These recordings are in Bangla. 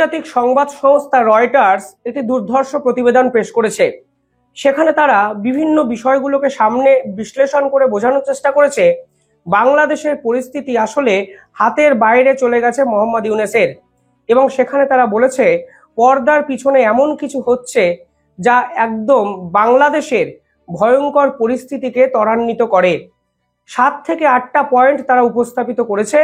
আন্তর্জাতিক সংবাদ সংস্থা রয়টার্স একটি দুর্ধর্ষ প্রতিবেদন পেশ করেছে। সেখানে তারা বিভিন্ন বিষয়গুলোকে সামনে বিশ্লেষণ করে বোঝানোর চেষ্টা করেছে বাংলাদেশের পরিস্থিতি আসলে হাতের বাইরে চলে গেছে মোহাম্মদ ইউনূসের, এবং সেখানে তারা বলেছে পর্দার পিছনে এমন কিছু হচ্ছে যা একদম বাংলাদেশের ভয়ঙ্কর পরিস্থিতিকে ত্বরান্বিত করে। 7 থেকে 8টা পয়েন্ট তারা উপস্থাপিত করেছে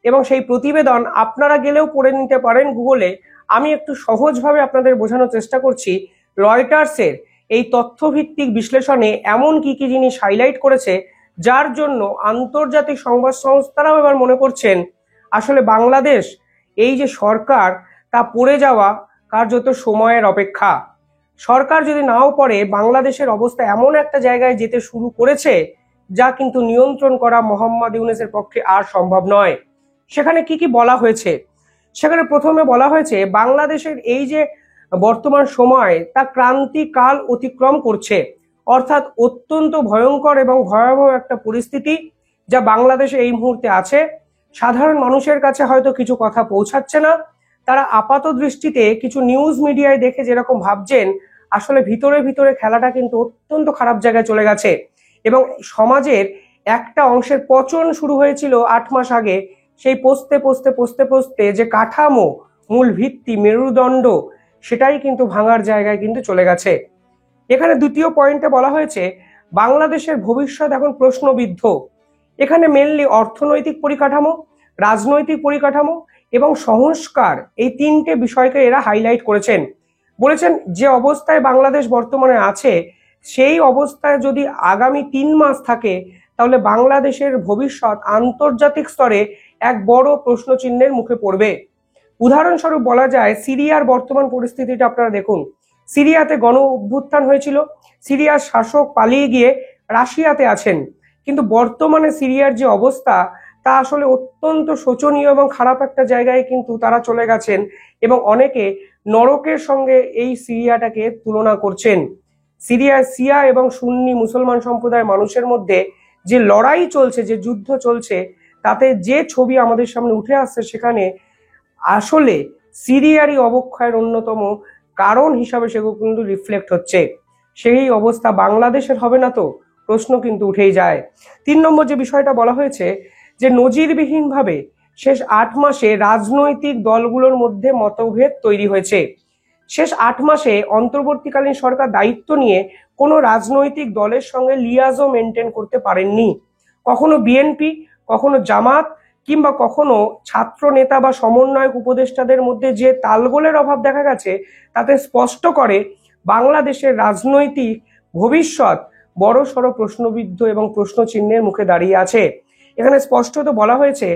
এবং সেই প্রতিবেদন আপনারা গেলেও পড়ে নিতে পারেন গুগলে। আমি একটু সহজভাবে আপনাদের বোঝানোর চেষ্টা করছি রয়টার্সের এই তথ্যভিত্তিক বিশ্লেষণে এমন কি কি জিনিস হাইলাইট করেছে যার জন্য আন্তর্জাতিক সংবাদ সংস্থারাও এবার মনে করছেন আসলে বাংলাদেশ এই যে সরকার তা পড়ে যাওয়া কার্যত সময়ের অপেক্ষা। সরকার যদি নাও পড়ে বাংলাদেশের অবস্থা এমন একটা জায়গায় যেতে শুরু করেছে যা কিন্তু নিয়ন্ত্রণ করা মোহাম্মদ ইউনূসের পক্ষে আর সম্ভব নয়। সেখানে কি কি বলা হয়েছে? সেখানে প্রথমে বলা হয়েছে বাংলাদেশের এই যে বর্তমান সময় তা ক্রান্তিকাল অতিক্রম করছে, অর্থাৎ অত্যন্ত ভয়ঙ্কর এবং ভয়াবহ একটা পরিস্থিতি যা বাংলাদেশে এই মুহূর্তে আছে। সাধারণ মানুষের কাছে হয়তো কিছু কথা পৌঁছাচ্ছে না, তারা আপাত দৃষ্টিতে কিছু নিউজ মিডিয়ায় দেখে যেরকম ভাবছেন আসলে ভিতরে ভিতরে খেলাটা কিন্তু অত্যন্ত খারাপ জায়গায় চলে গেছে এবং সমাজের একটা অংশের পচন শুরু হয়েছিল 8 মাস আগে। সেই পচতে পচতে পচতে পচতে যে কাঠামো, মূল ভিত্তি, মেরুদণ্ড, সেটাই কিন্তু ভাঙার জায়গায় কিন্তু চলে গেছে। এখানে দ্বিতীয় পয়েন্টে বলা হয়েছে বাংলাদেশের ভবিষ্যৎ এখন প্রশ্নবিদ্ধ। এখানে মেনলি অর্থনৈতিক পরিকাঠামো, রাজনৈতিক পরিকাঠামো এবং সংস্কার, এই 3টে বিষয়কে এরা হাইলাইট করেছেন। বলেছেন যে অবস্থায় বাংলাদেশ বর্তমানে আছে সেই অবস্থায় যদি আগামী 3 মাস থাকে তাহলে বাংলাদেশের ভবিষ্যৎ আন্তর্জাতিক স্তরে এক বড় প্রশ্নচিহ্নের মুখে পড়বে। উদাহরণস্বরূপ বলা যায় সিরিয়ার বর্তমান পরিস্থিতিটা আপনারা দেখুন। সিরিয়াতে গণ অভ্যুত্থান হয়েছিল, সিরিয়ার শাসক পালিয়ে গিয়ে রাশিয়াতে আছেন, কিন্তু বর্তমানে সিরিয়ার যে অবস্থা তা আসলে অত্যন্ত শোচনীয় এবং খারাপ একটা জায়গায় কিন্তু তারা চলে গেছেন এবং অনেকে নরকের সঙ্গে এই সিরিয়াটাকে তুলনা করছেন। সিরিয়ার শিয়া এবং সুন্নি মুসলমান সম্প্রদায়ের মানুষের মধ্যে যে লড়াই চলছে, যে যুদ্ধ চলছে, তাতে যে ছবি আমাদের সামনে উঠে আসছে সেখানে আসলে সিরিয়ারই অবক্ষয়ের অন্যতম কারণ হিসাবে সেগুলো কিন্তু রিফ্লেক্ট হচ্ছে। সেই অবস্থা বাংলাদেশের হবে না তো? প্রশ্ন কিন্তু উঠেই যায়। 3 নম্বর যে বিষয়টা বলা হয়েছে যে নজিরবিহীনভাবে শেষ 8 মাসে রাজনৈতিক দলগুলোর মধ্যে মতভেদ তৈরি হয়েছে। শেষ 8 মাসে অন্তর্বর্তীকালীন সরকার দায়িত্ব নিয়ে কোনো রাজনৈতিক দলের সঙ্গে লিয়াজও মেনটেন করতে পারেননি। কখনো বিএনপি, কখনো জামাত কিংবা কখনো ছাত্র নেতা বা সমন্বয়ক উপদেষ্টাদের মধ্যে যে তালগোলের অভাব দেখা গেছে তাতে স্পষ্ট করে বাংলাদেশের রাজনৈতিক ভবিষ্যৎ বড়সড় প্রশ্নবিদ্ধ এবং প্রশ্নচিহ্নের মুখে দাঁড়িয়ে আছে। এখানে স্পষ্টত বলা হয়েছে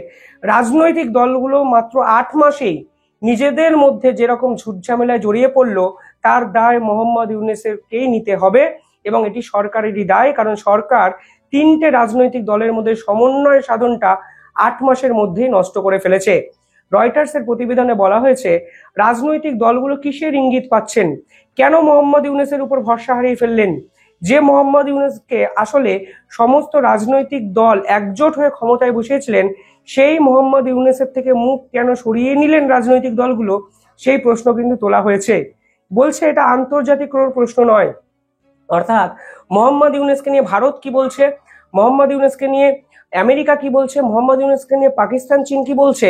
রাজনৈতিক দলগুলো মাত্র 8 মাসেই নিজেদের মধ্যে যেরকম ঝুটঝামেলায় জড়িয়ে পড়লো তার দায় মোহাম্মদ ইউনূসকেই নিতে হবে এবং এটি সরকারেরই দায়, কারণ সরকার 3টে রাজনৈতিক দলের মধ্যে সমন্বয় সাধনটা 8 মাসের মধ্যেই নষ্ট করে ফেলেছে। রয়টার্সের প্রতিবেদনে বলা হয়েছে রাজনৈতিক দলগুলো কিসের ইঙ্গিত পাচ্ছেন, কেন মোহাম্মদ ইউনূসের উপর ভরসা হারিয়ে ফেললেন? যে মোহাম্মদ ইউনূসকে আসলে সমস্ত রাজনৈতিক দল একজোট হয়ে ক্ষমতায় বসিয়েছিলেন সেই মোহাম্মদ ইউনূসের থেকে মুখ কেন সরিয়ে নিলেন রাজনৈতিক দলগুলো, সেই প্রশ্ন কিন্তু তোলা হয়েছে। বলছে এটা আন্তর্জাতিক কোনো প্রশ্ন নয়, অর্থাৎ মোহাম্মদ ইউনূসকে নিয়ে ভারত কি বলছে, মোহাম্মদ ইউনূসকে নিয়ে আমেরিকা কি বলছে, মোহাম্মদ ইউনূসকে নিয়ে পাকিস্তান, চীন কি বলছে,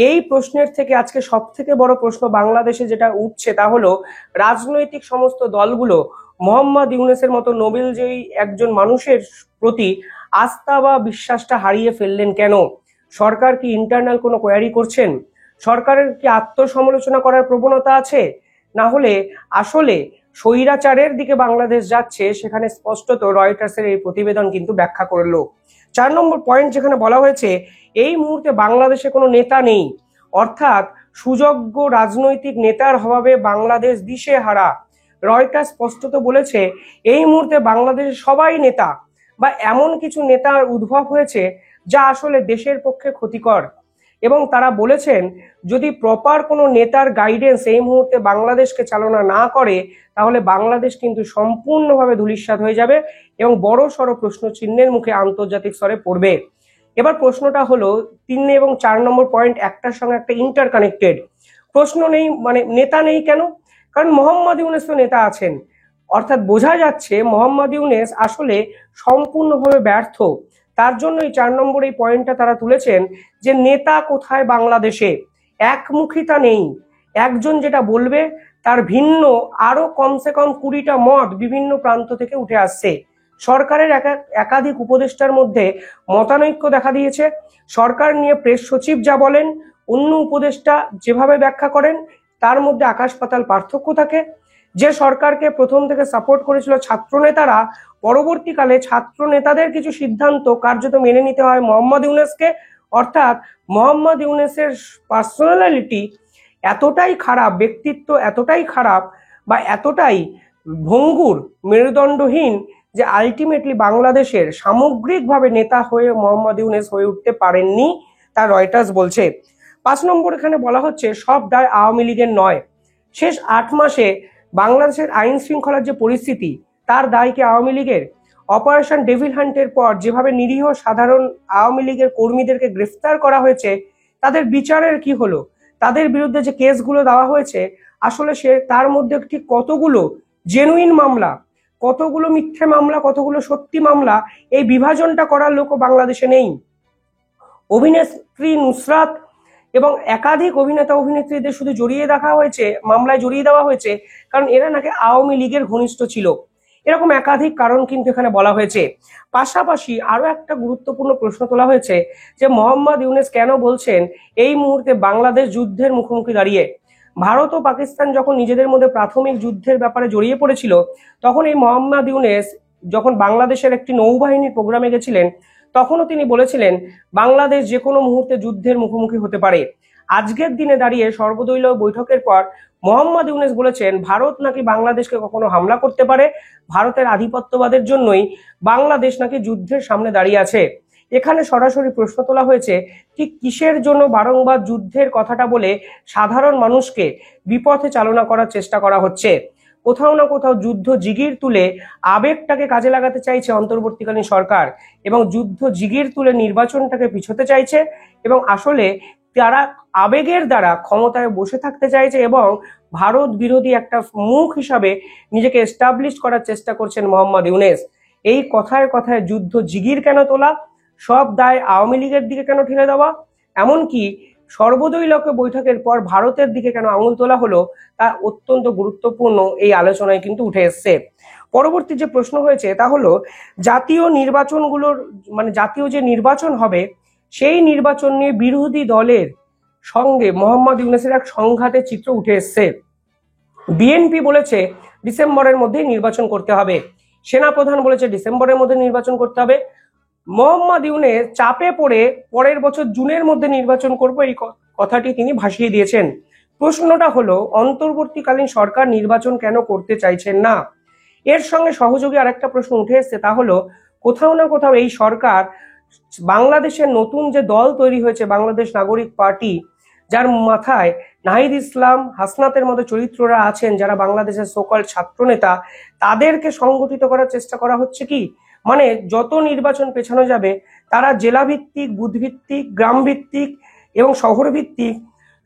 এই প্রশ্নের থেকে আজকে সব থেকে বড় প্রশ্ন বাংলাদেশে যেটা উঠছে তা হলো রাজনৈতিক সমস্ত দলগুলো মোহাম্মদ ইউনূসের মতো নোবেলজয়ী একজন মানুষের প্রতি আস্থা বা বিশ্বাসটা হারিয়ে ফেললেন কেন? সরকার কি ইন্টারনাল কোনো কোয়ারি করছেন? সরকারের কি আত্মসমালোচনা করার প্রবণতা আছে? না হলে আসলে স্বৈরাচারের দিকে বাংলাদেশ যাচ্ছে? সেখানে স্পষ্টত রয়টার্সের এই প্রতিবেদন কিন্তু ব্যাখ্যা করলো। 4 নম্বর পয়েন্ট যেখানে বলা হয়েছে এই মুহূর্তে বাংলাদেশে কোনো নেতা নেই, অর্থাৎ সুযোগ্য রাজনৈতিক নেতার অভাবে বাংলাদেশ দিশেহারা। রয়টার্স স্পষ্টত বলেছে এই মুহূর্তে বাংলাদেশে সবাই নেতা বা এমন কিছু নেতার উদ্ভব হয়েছে যা আসলে দেশের পক্ষে ক্ষতিকর, এবং তারা বলেছেন যদি প্রপার কোনো নেতার গাইডেন্স এই মুহূর্তে বাংলাদেশকে চালনা না করে তাহলে বাংলাদেশ কিন্তু সম্পূর্ণভাবে ধূলিসাৎ হয়ে যাবে এবং বড় সড় প্রশ্ন চিহ্নের মুখে আন্তর্জাতিক স্তরে পড়বে। এবার প্রশ্নটা হলো 3 এবং 4 নম্বর পয়েন্ট একটার সঙ্গে একটা ইন্টারকানেক্টেড। প্রশ্ন নেই, মানে নেতা নেই কেন? কারণ মোহাম্মদ ইউনূস তো নেতা আছেন। অর্থাৎ বোঝা যাচ্ছে মোহাম্মদ ইউনূস আসলে সম্পূর্ণভাবে ব্যর্থ। তার জন্যই 4 নম্বর এই পয়েন্টটা তারা তুলেছেন যে নেতা কোথায় বাংলাদেশে, একমুখিতা নেই। একজন যেটা বলবে তার ভিন্ন আরো কমসে কম 20টা মত বিভিন্ন প্রান্ত থেকে উঠে আসছে। সরকারের একাধিক উপদেষ্টার মধ্যে মতানৈক্য দেখা দিয়েছে। সরকার নিয়ে প্রেস সচিব যা বলেন, অন্য উপদেষ্টা যেভাবে ব্যাখ্যা করেন, তার মধ্যে আকাশ পাতাল পার্থক্য থাকে। যে সরকারকে প্রথম থেকে সাপোর্ট করেছিল ছাত্র নেতারা, পরবর্তীকালে ছাত্র নেতাদের কিছু সিদ্ধান্ত কার্যত মেনে নিতে হয় মোহাম্মদ ইউনূসকে। অর্থাৎ মোহাম্মদ ইউনূসের পার্সোনালিটি এতটাই খারাপ, ব্যক্তিত্ব এতটাই খারাপ বা এতটাই ভঙ্গুর, মেরুদণ্ডহীন, যে আলটিমেটলি বাংলাদেশের সামগ্রিকভাবে নেতা হয়ে মোহাম্মদ ইউনূস হয়ে উঠতে পারেননি, তা রয়টার্স বলছে। 5 নম্বর এখানে বলা হচ্ছে সব দায় আওয়ামী লীগের নয়। শেষ 8 মাসে বাংলাদেশের আইন শৃঙ্খলার যে পরিস্থিতি, তার দায় কি আওয়ামী লীগের? অপারেশন ডেভিল হান্টের পর যেভাবে নিরীহ সাধারণ আওয়ামী লীগের কর্মীদেরকে গ্রেফতার করা হয়েছে, তাদের বিচারের কি হলো? তাদের বিরুদ্ধে যে কেসগুলো দেওয়া হয়েছে, আসলে তার মধ্যে ঠিক কতগুলো জেনুইন মামলা, কতগুলো মিথ্যে মামলা, কতগুলো সত্যি মামলা, এই বিভাজনটা করার লোকও বাংলাদেশে নেই। অভিনেত্রী নুসরাত এবং একাধিক অভিনেতা অভিনেত্রীদের শুধু জড়িয়ে দেখা হয়েছে, মামলায় জড়িয়ে দেওয়া হয়েছে কারণ এরা নাকি আওয়ামী লীগের ঘনিষ্ঠ ছিল। এরকম একাধিক কারণ কিন্তু এখানে বলা হয়েছে। পাশাপাশি আরো একটা গুরুত্বপূর্ণ প্রশ্ন তোলা হয়েছে যে মোহাম্মদ ইউনূস কেন বলছেন এই মুহূর্তে বাংলাদেশ যুদ্ধের মুখোমুখি দাঁড়িয়ে। ভারত ও পাকিস্তান যখন নিজেদের মধ্যে প্রাথমিক যুদ্ধের ব্যাপারে জড়িয়ে পড়েছিল, তখন এই মোহাম্মদ ইউনূস যখন বাংলাদেশের একটি নৌবাহিনীর প্রোগ্রামে গেছিলেন, তখনও তিনি বলেছিলেন বাংলাদেশ যে কোনো মুহূর্তে যুদ্ধের মুখোমুখি হতে পারে। আজকের দিনে দাঁড়িয়ে সর্বদলীয় বৈঠকের পর মোহাম্মদ ইউনূস বলেছেন ভারত নাকি বাংলাদেশকে কখনো হামলা করতে পারে, ভারতের আধিপত্যবাদের জন্যই বাংলাদেশ নাকি যুদ্ধের সামনে দাঁড়িয়ে আছে। এখানে সরাসরি প্রশ্ন তোলা হয়েছে ঠিক কিসের জন্য বারংবার যুদ্ধের কথাটা বলে সাধারণ মানুষকে বিপথে চালনা করার চেষ্টা করা হচ্ছে। কোথাও না কোথাও যুদ্ধ জিগির তুলে আবেগটাকে কাজে লাগাতে চাইছে অন্তর্বর্তীকালীন সরকার, এবং যুদ্ধ জিগির তুলে নির্বাচনটাকে পিছোতে চাইছে, এবং আসলে তারা আবেগের দ্বারা ক্ষমতায় বসে থাকতে চাইছে এবং ভারত বিরোধী একটা মুখ হিসাবে নিজেকে এস্টাবলিশ করার চেষ্টা করছেন মোহাম্মদ ইউনূস। এই কথায় কথায় যুদ্ধ জিগির কেন তোলা, সব দায় আওয়ামী লীগের দিকে কেন ঠেলে দেওয়া, এমনকি সর্বদলীয় বৈঠকের পর ভারতের দিকে কেন আঙুল তোলা হলো, তা অত্যন্ত গুরুত্বপূর্ণ এই আলোচনায় কিন্তু উঠে এসছে। পরবর্তী যে প্রশ্ন হয়েছে তা হলো জাতীয় নির্বাচনগুলোর, মানে জাতীয় যে নির্বাচন হবে সেই নির্বাচন নিয়ে বিরোধী দলের সঙ্গে মোহাম্মদ ইউনূসের এক সংঘাতের চিত্র উঠে এসছে। বিএনপি বলেছে ডিসেম্বরের মধ্যেই নির্বাচন করতে হবে, সেনাপ্রধান বলেছে ডিসেম্বরের মধ্যে নির্বাচন করতে হবে। মোহাম্মদ ইউনূস চাপে পড়ে পরের বছর জুনের মধ্যে নির্বাচন করব এই কথাটি তিনি ভাসিয়ে দিয়েছেন। প্রশ্নটা হলো অন্তর্বর্তীকালীন সরকার নির্বাচন কেন করতে চাইছেন না? এর সঙ্গে সহযোগী আরেকটা প্রশ্ন উঠে এসছে, তা হলো কোথাও না কোথাও এই সরকার বাংলাদেশের নতুন যে দল তৈরি হয়েছে বাংলাদেশ নাগরিক পার্টি, যার মাথায় নাহিদ ইসলাম, হাসনাতের মতো চরিত্ররা আছেন যারা বাংলাদেশের সকল ছাত্র নেতা, তাদেরকে সংগঠিত করার চেষ্টা করা হচ্ছে কি? মানে যত নির্বাচন পেছানো যাবে তারা জেলা ভিত্তিক, বুথ ভিত্তিক, গ্রাম ভিত্তিক এবং শহর ভিত্তিক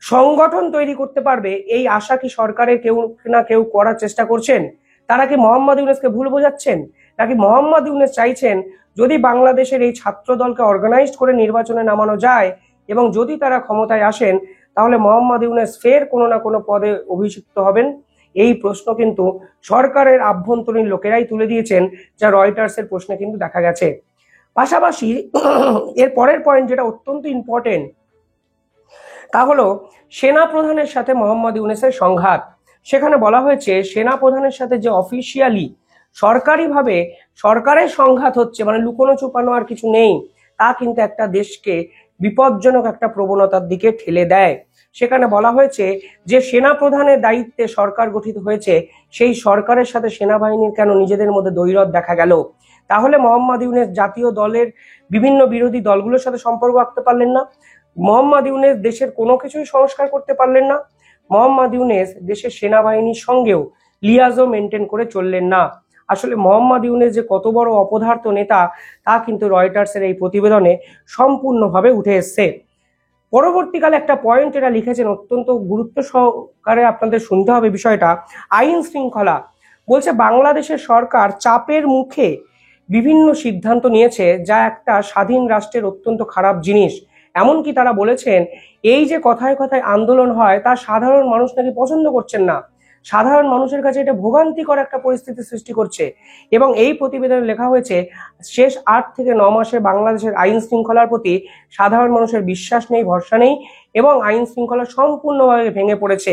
সংগঠন তৈরি করতে পারবে, এই আশা কি সরকারের কেউ না কেউ করার চেষ্টা করছেন? তারা কি মোহাম্মদ ইউনূসকে ভুল বোঝাচ্ছেন, নাকি মোহাম্মদ ইউনূস চাইছেন যদি বাংলাদেশের এই ছাত্র দলকে অর্গানাইজড করে নির্বাচনে নামানো যায় এবং যদি তারা ক্ষমতায় আসেন তাহলে মোহাম্মদ ইউনূস ফের কোনো না কোনো পদে অভিষিক্ত হবেন? এই প্রশ্ন কিন্তু সরকারের আভ্যন্তরীণ লোকেরাই তুলে দিয়েছেন, যা রয়টার্সের প্রশ্নে কিন্তু দেখা গেছে। পাশাপাশি এর পরের পয়েন্ট যেটা অত্যন্ত ইম্পর্টেন্ট, তা হলো সেনা প্রধানের সাথে মোহাম্মদ ইউনূসের সংঘাত। সেখানে বলা হয়েছে সেনা প্রধানের সাথে যে অফিসিয়ালি সরকারিভাবে সরকারের সংঘাত হচ্ছে, মানে লুকোনো চুপানো আর কিছু নেই, তা কিন্তু একটা দেশকে বিপজ্জনক একটা প্রবণতার দিকে ঠেলে দেয়। সেখানে বলা হয়েছে যে সেনা প্রধানের দায়িত্বে সরকার গঠিত হয়েছে, সেই সরকারের সাথে সেনাবাহিনীর কেন নিজেদের মধ্যে দ্বৈরথ দেখা গেল? তাহলে মোহাম্মদ ইউনূস জাতীয় দলের বিভিন্ন বিরোধী দলগুলোর সাথে সম্পর্ক রাখতে পারলেন না, মোহাম্মদ ইউনূস দেশের কোনো কিছুই সংস্কার করতে পারলেন না, মোহাম্মদ ইউনূস দেশের সেনাবাহিনীর সঙ্গেও লিয়াজও মেনটেন করে চললেন না। আসলে মোহাম্মদ ইউনূস যে কত বড় অপদার্থ নেতা তা কিন্তু রয়টার্সের এই প্রতিবেদনে সম্পূর্ণভাবে উঠে এসছে। পরবর্তীকালে একটা পয়েন্ট এরা লিখেছেন, অত্যন্ত গুরুত্ব সহকারে আপনাদের শুনতে হবে বিষয়টা। আইন শৃঙ্খলা বলছে বাংলাদেশের সরকার চাপের মুখে বিভিন্ন সিদ্ধান্ত নিয়েছে, যা একটা স্বাধীন রাষ্ট্রের অত্যন্ত খারাপ জিনিস। এমনকি তারা বলেছেন এই যে কথায় কথায় আন্দোলন হয় তা সাধারণ মানুষ নাকি পছন্দ করছেন না, সাধারণ মানুষের কাছে এটা ভোগান্তিকর একটা পরিস্থিতি সৃষ্টি করছে। এবং এই প্রতিবেদনে লেখা হয়েছে শেষ 8 থেকে 9 মাসে বাংলাদেশের আইন শৃঙ্খলার প্রতি সাধারণ মানুষের বিশ্বাস নেই, ভরসা নেই এবং আইন শৃঙ্খলা সম্পূর্ণভাবে ভেঙে পড়েছে।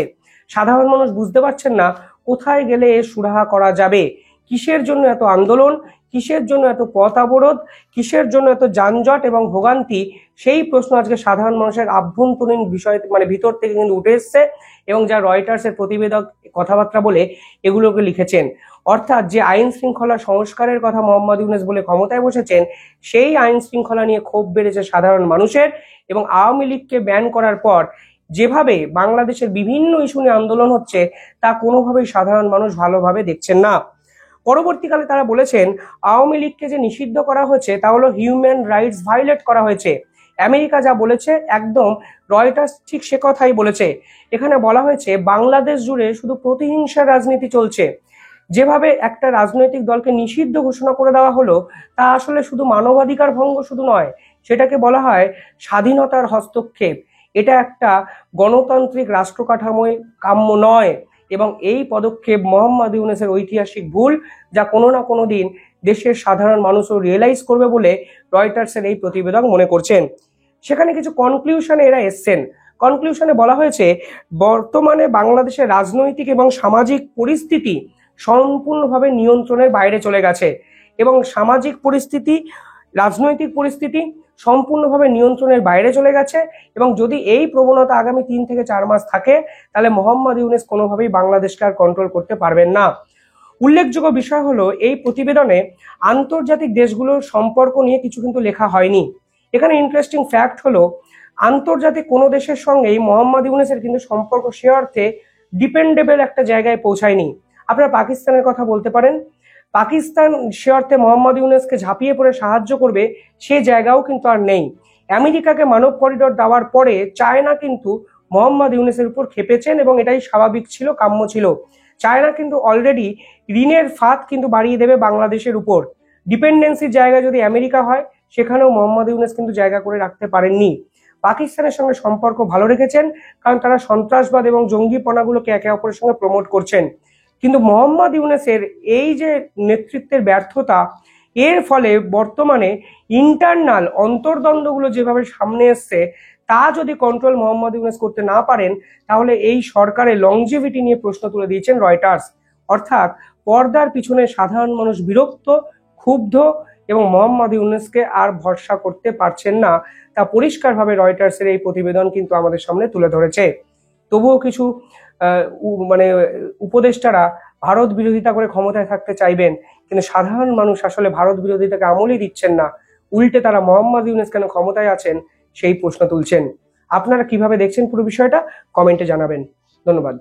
সাধারণ মানুষ বুঝতে পারছেন না কোথায় গেলে এর সুরাহা করা যাবে, কিসের জন্য এত আন্দোলন, কিসের জন্য এত পথ অবরোধ, কিসের জন্য এত যানজট এবং ভোগান্তি, সেই প্রশ্ন আজকে সাধারণ মানুষের আভ্যন্তরীণ বিষয় ভিতর থেকে কিন্তু উঠে এসছে। এবং যা রয়টার্সের প্রতিবেদক কথাবার্তা বলে এগুলোকে লিখেছেন, অর্থাৎ যে আইন শৃঙ্খলা সংস্কারের কথা মোহাম্মদ ইউনূস বলে ক্ষমতায় বসেছেন, সেই আইন শৃঙ্খলা নিয়ে ক্ষোভ বেড়েছে সাধারণ মানুষের। এবং আওয়ামী লীগকে ব্যান করার পর যেভাবে বাংলাদেশের বিভিন্ন ইস্যু নিয়ে আন্দোলন হচ্ছে তা কোনোভাবেই সাধারণ মানুষ ভালোভাবে দেখছেন না। পরবর্তীকালে তারা বলেছেন আওয়ামী লীগকে যে নিষিদ্ধ করা হয়েছে তা হলো হিউম্যান রাইটস ভায়োলেট করা হয়েছে। আমেরিকা যা বলেছে একদম রয়টার্স ঠিক সে কথাই বলেছে। এখানে বলা হয়েছে বাংলাদেশ জুড়ে শুধু প্রতিহিংসার রাজনীতি চলছে। যেভাবে একটা রাজনৈতিক দলকে নিষিদ্ধ ঘোষণা করে দেওয়া হলো তা আসলে শুধু মানবাধিকার ভঙ্গ শুধু নয়, সেটাকে বলা হয় স্বাধীনতার হস্তক্ষেপ। এটা একটা গণতান্ত্রিক রাষ্ট্র কাঠামোয় কাম্য নয় এবং এই পদক্ষেপ মোহাম্মদ ইউনূসের ঐতিহাসিক ভুল, যা কোনো না কোনো দিন দেশের সাধারণ মানুষও রিয়েলাইজ করবে বলে রয়টার্সের এই প্রতিবেদক মনে করছেন। সেখানে কিছু কনক্লুশনে এরা এসছেন। কনক্লুশনে বলা হয়েছে বর্তমানে বাংলাদেশের রাজনৈতিক এবং সামাজিক পরিস্থিতি সম্পূর্ণভাবে নিয়ন্ত্রণের বাইরে চলে গেছে এবং সামাজিক পরিস্থিতি, রাজনৈতিক পরিস্থিতি সম্পূর্ণভাবে নিয়ন্ত্রণের বাইরে চলে গেছে। এবং যদি এই প্রবণতা আগামী 3 থেকে 4 মাস থাকে তাহলে মোহাম্মদ ইউনূস কোনোভাবেই বাংলাদেশকে আর কন্ট্রোল করতে পারবেন না। উল্লেখযোগ্য বিষয় হলো এই প্রতিবেদনে আন্তর্জাতিক দেশগুলোর সম্পর্ক নিয়ে কিছু কিন্তু লেখা হয়নি। এখানে ইন্টারেস্টিং ফ্যাক্ট হলো আন্তর্জাতিক কোনো দেশের সঙ্গেই মোহাম্মদ ইউনূসের কিন্তু সম্পর্ক সে অর্থে ডিপেন্ডেবল একটা জায়গায় পৌঁছায়নি। আপনারা পাকিস্তানের কথা বলতে পারেন, পাকিস্তান সে অর্থে মোহাম্মদ ইউনূসকে ঝাঁপিয়ে পড়ে সাহায্য করবে সে জায়গাও কিন্তু আর নেই। আমেরিকাকে মানব করিডোর দেওয়ার পরে চায়না কিন্তু মোহাম্মদ ইউনূসের উপর খেপেছেন এবং এটাই স্বাভাবিক ছিল, কাম্য ছিল। চায়না কিন্তু অলরেডি ঋণের ফাঁদ কিন্তু বাড়িয়ে দেবে বাংলাদেশের উপর। ডিপেন্ডেন্সির জায়গা যদি আমেরিকা হয় সেখানেও মোহাম্মদ ইউনূস কিন্তু জায়গা করে রাখতে পারেননি। পাকিস্তানের সঙ্গে সম্পর্ক ভালো রেখেছেন কারণ তারা সন্ত্রাসবাদ এবং জঙ্গিপনাগুলোকে একে অপরের সঙ্গে প্রমোট করছেন। কিন্তু মোহাম্মদ ইউনূসের এই যে নেতৃত্বের ব্যর্থতা, এর ফলে বর্তমানে ইন্টারনাল অন্তর্দ্বন্দ্বগুলো যেভাবে সামনে এসছে তা যদি কন্ট্রোল মোহাম্মদ ইউনূস করতে না পারেন তাহলে এই সরকারের লংজিভিটি নিয়ে প্রশ্ন তুলে দিয়েছেন রয়টার্স। অর্থাৎ পর্দার পিছনে সাধারণ মানুষ বিরক্ত, ক্ষুব্ধ এবং মোহাম্মদ ইউনূসকে আর ভরসা করতে পারছেন না, তা পরিষ্কারভাবে রয়টার্সের এই প্রতিবেদন কিন্তু আমাদের সামনে তুলে ধরেছে। তবুও কিছু উপদেষ্টারা ভারত বিরোধিতা করে ক্ষমতায় থাকতে চাইবেন, কিন্তু সাধারণ মানুষ আসলে ভারত বিরোধিতাকে আমলই দিচ্ছেন না, উল্টে তারা মোহাম্মদ ইউনূস কেন ক্ষমতায় আছেন সেই প্রশ্ন তুলছেন। আপনারা কিভাবে দেখছেন পুরো বিষয়টা কমেন্টে জানাবেন। ধন্যবাদ।